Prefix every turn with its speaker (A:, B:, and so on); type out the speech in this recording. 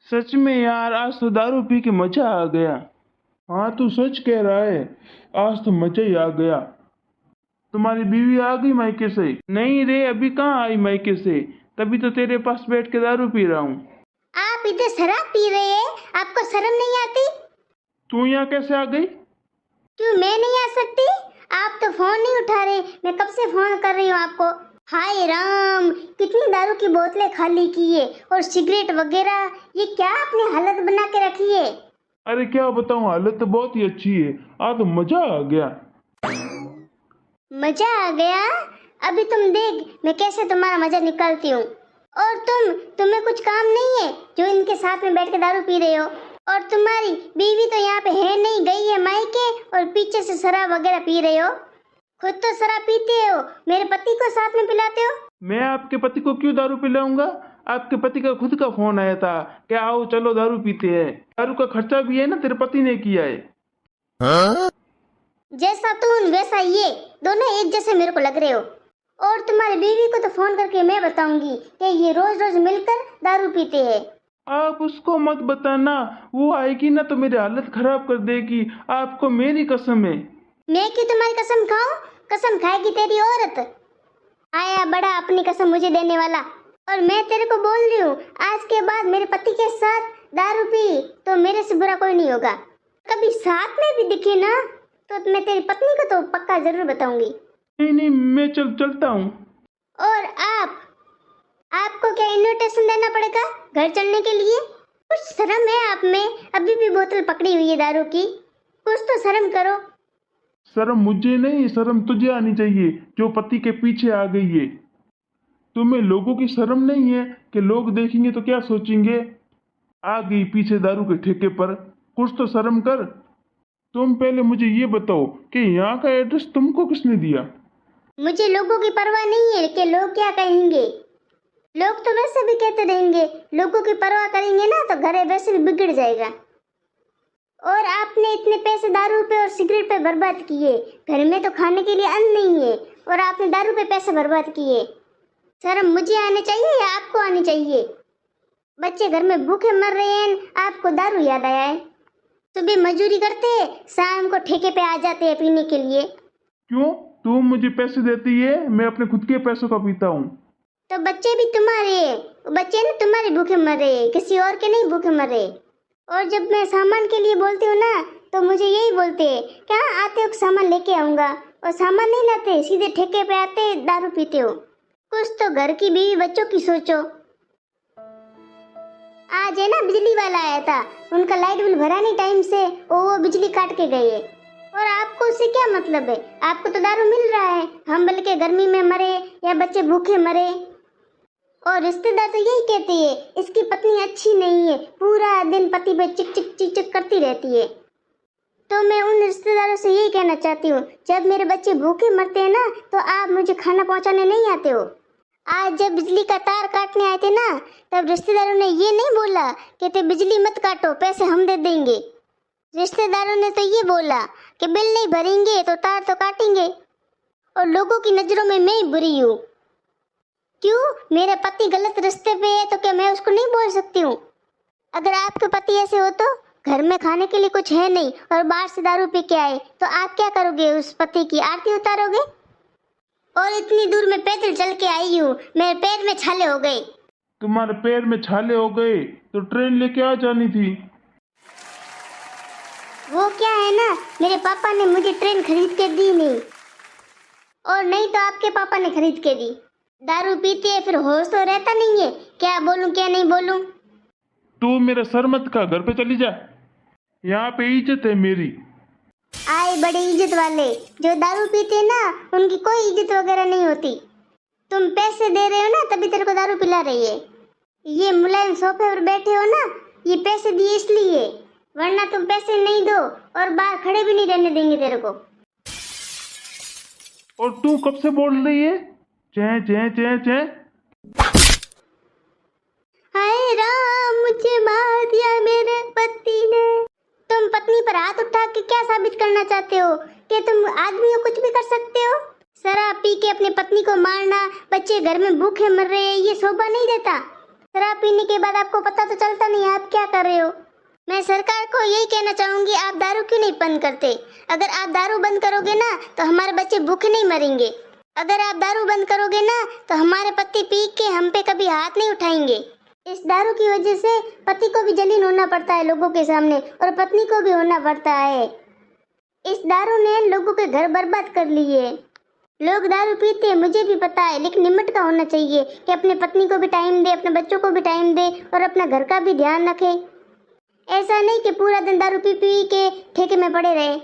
A: सच में यार, आज तो दारू पी के मजा आ गया। हाँ, तू सच कह रहा है, आज तो मजा ही आ गया। तुम्हारी बीवी आ गई मायके से? नहीं रे, अभी कहाँ आई मायके से, तभी तो तेरे पास बैठ के दारू पी रहा हूँ।
B: आप इधर शराब पी रहे हैं, आपको शर्म नहीं आती?
A: तू यहाँ कैसे आ गई?
B: क्यों मैं नहीं आ सकती? आप तो फोन नहीं उठा रहे, मैं कब से फोन कर रही हूँ आपको। हाय राम, कितनी दारू की बोतलें खाली की है और सिगरेट वगैरह, ये क्या आपने हालत बना के रखी है?
A: अरे क्या बताऊँ, हालत तो बहुत ही अच्छी है, आज तो मजा आ गया।
B: मजा आ गया? अभी तुम देख मैं कैसे तुम्हारा मजा निकालती हूँ। और तुम्हें कुछ काम नहीं है जो इनके साथ में बैठ के दारू पी रहे हो? और तुम्हारी बीवी तो यहाँ पे है नहीं, गई है मायके, और पीछे से शराब वगैरह पी रहे हो। खुद तो शराब पीते हो, मेरे पति को साथ में पिलाते हो।
A: मैं आपके पति को क्यों दारू पिलाऊंगा? आपके पति का खुद का फोन आया था कि आओ चलो दारू पीते हैं। दारू का खर्चा भी है ना, तेरे पति ने किया है।
B: हाँ? जैसा तुम वैसा ये, दोनों एक जैसे मेरे को लग रहे हो। और तुम्हारी बीवी को तो फोन करके मैं बताऊंगी कि ये रोज रोज मिलकर दारू पीते हैं।
A: आप उसको मत बताना, वो आएगी ना तो मेरी हालत खराब कर देगी, आपको मेरी कसम है।
B: मैं क्यों तुम्हारी कसम खाऊं? कसम खाएगी तेरी औरत। आया बड़ा अपनी कसम मुझे देने वाला। और मैं तेरे को बोल रही हूँ, आज के बाद मेरे पति के साथ दारू पी तो मेरे से बुरा कोई नहीं होगा। कभी साथ में भी दिखे ना तो मैं तेरी पत्नी को तो पक्का जरूर बताऊंगी।
A: नहीं नहीं, मैं चलता हूँ।
B: और आपको क्या इन्विटेशन देना पड़ेगा घर चलने के लिए? कुछ शर्म है आप में? अभी भी बोतल पकड़ी हुई है दारू की, कुछ तो शर्म करो।
A: शर्म मुझे नहीं, शर्म तुझे आनी चाहिए जो पति के पीछे आ गई है। तुम्हें लोगों की शर्म नहीं है कि लोग देखेंगे तो क्या सोचेंगे? आ गई पीछे दारू के ठेके पर, कुछ तो शर्म कर। तुम पहले मुझे ये बताओ कि यहाँ का एड्रेस तुमको किसने दिया?
B: मुझे लोगों की परवाह नहीं है कि लोग क्या कहेंगे। लोग तो वैसे भी कहते रहेंगे, लोगों की परवाह करेंगे ना तो घर वैसे भी बिगड़ जाएगा। और आपने इतने पैसे दारू पे और सिगरेट पे बर्बाद किए, घर में तो खाने के लिए अन्न नहीं है और आपने दारू पे पैसे बर्बाद किए। शर्म मुझे आनी चाहिए या आपको आनी चाहिए? बच्चे घर में भूखे मर रहे हैं, आपको दारू याद आया है। सुबह मजदूरी करते हैं, शाम को ठेके पे आ जाते हैं पीने के लिए।
A: क्यों? तुम मुझे पैसे देती है, मैं अपने खुद के पैसों का पीता हूँ।
B: तो बच्चे भी तुम्हारे हैं, बच्चे ना तुम्हारे भूखे मर रहे हैं, किसी और के नहीं भूखे मर रहे। और जब मैं सामान के लिए बोलती हूँ ना तो मुझे यही बोलते हैं, क्या आते हो सामान लेके आऊंगा, और सामान नहीं लाते, सीधे ठेके पे आते दारू पीते हो। कुछ तो घर की बीवी बच्चों की सोचो। आज है ना बिजली वाला आया था, उनका लाइट बिल भरा नहीं टाइम से, वो बिजली काट के गए। और आपको उससे क्या मतलब है? आपको तो दारू मिल रहा है, हम बल्कि गर्मी में मरे या बच्चे भूखे मरे। और रिश्तेदार तो यही कहते हैं, इसकी पत्नी अच्छी नहीं है, पूरा दिन पति पे चिक चिक चिक चिक करती रहती है। तो मैं उन रिश्तेदारों से यही कहना चाहती हूँ, जब मेरे बच्चे भूखे मरते हैं ना तो आप मुझे खाना पहुँचाने नहीं आते हो। आज जब बिजली का तार काटने आए थे ना, तब रिश्तेदारों ने ये नहीं बोला कि ते बिजली मत काटो, पैसे हम दे देंगे। रिश्तेदारों ने तो ये बोला कि बिल नहीं भरेंगे तो तार तो काटेंगे। और लोगों की नजरों में मैं ही बुरी हूँ। क्यों? मेरा पति गलत रास्ते पे है तो क्या मैं उसको नहीं बोल सकती हूँ? अगर आपके पति ऐसे हो तो घर में खाने के लिए कुछ है नहीं और बाहर से दारू पी के आए तो आप क्या करोगे? उस पति की आरती उतारोगे? और इतनी दूर मैं पैदल चल के आई हूँ, मेरे पैर में छाले हो गए।
A: तुम्हारे पैर में छाले हो गए तो ट्रेन लेके आ जानी थी।
B: वो क्या है ना, मेरे पापा ने मुझे ट्रेन खरीद के दी नहीं, और नहीं तो आपके पापा ने खरीद के दी। दारू पीते हैं फिर होश तो रहता नहीं है, क्या बोलूं क्या नहीं बोलूं।
A: तू मेरा सर मत खा, घर पे चली जा, यहाँ पे इज्जत है मेरी।
B: आए बड़े इज्जत वाले, जो दारू पीते हैं ना उनकी कोई इज्जत वगैरह नहीं होती। तुम पैसे दे रहे हो ना तभी तेरे को दारू पिला रही है। ये मुलायम सोफे पर बैठे हो ना, ये पैसे दिए इसलिए, वरना तुम पैसे नहीं दो और बाहर खड़े भी नहीं रहने देंगे तेरे को।
A: और तू कब से बोल रही है चै चै चै चै?
B: हाय राम, मुझे मार दिया मेरे पति ने। तुम पत्नी पर हाथ उठा के क्या साबित करना चाहते हो कि तुम आदमी हो, कुछ भी कर सकते हो? शराब पी के अपनी पत्नी को मारना, बच्चे घर में भूखे मर रहे हैं, ये शोभा नहीं देता। शराब पीने के बाद आपको पता तो चलता नहीं आप क्या कर रहे हो। मैं सरकार को यही कहना चाहूंगी, आप दारू क्यों नहीं बंद करते। अगर आप दारू बंद करोगे ना तो हमारे बच्चे भूखे नहीं मरेंगे। अगर आप दारू बंद करोगे ना तो हमारे पति पी के हम पे कभी हाथ नहीं उठाएंगे। इस दारू की वजह से पति को भी जलील होना पड़ता है लोगों के सामने और पत्नी को भी होना पड़ता है। इस दारू ने लोगों के घर बर्बाद कर लिए। लोग दारू पीते हैं मुझे भी पता है, लेकिन लिमिट का होना चाहिए कि अपने पत्नी को भी टाइम दे, अपने बच्चों को भी टाइम दे और अपना घर का भी ध्यान रखे। ऐसा नहीं कि पूरा दिन दारू पी पी के ठेके में पड़े रहे।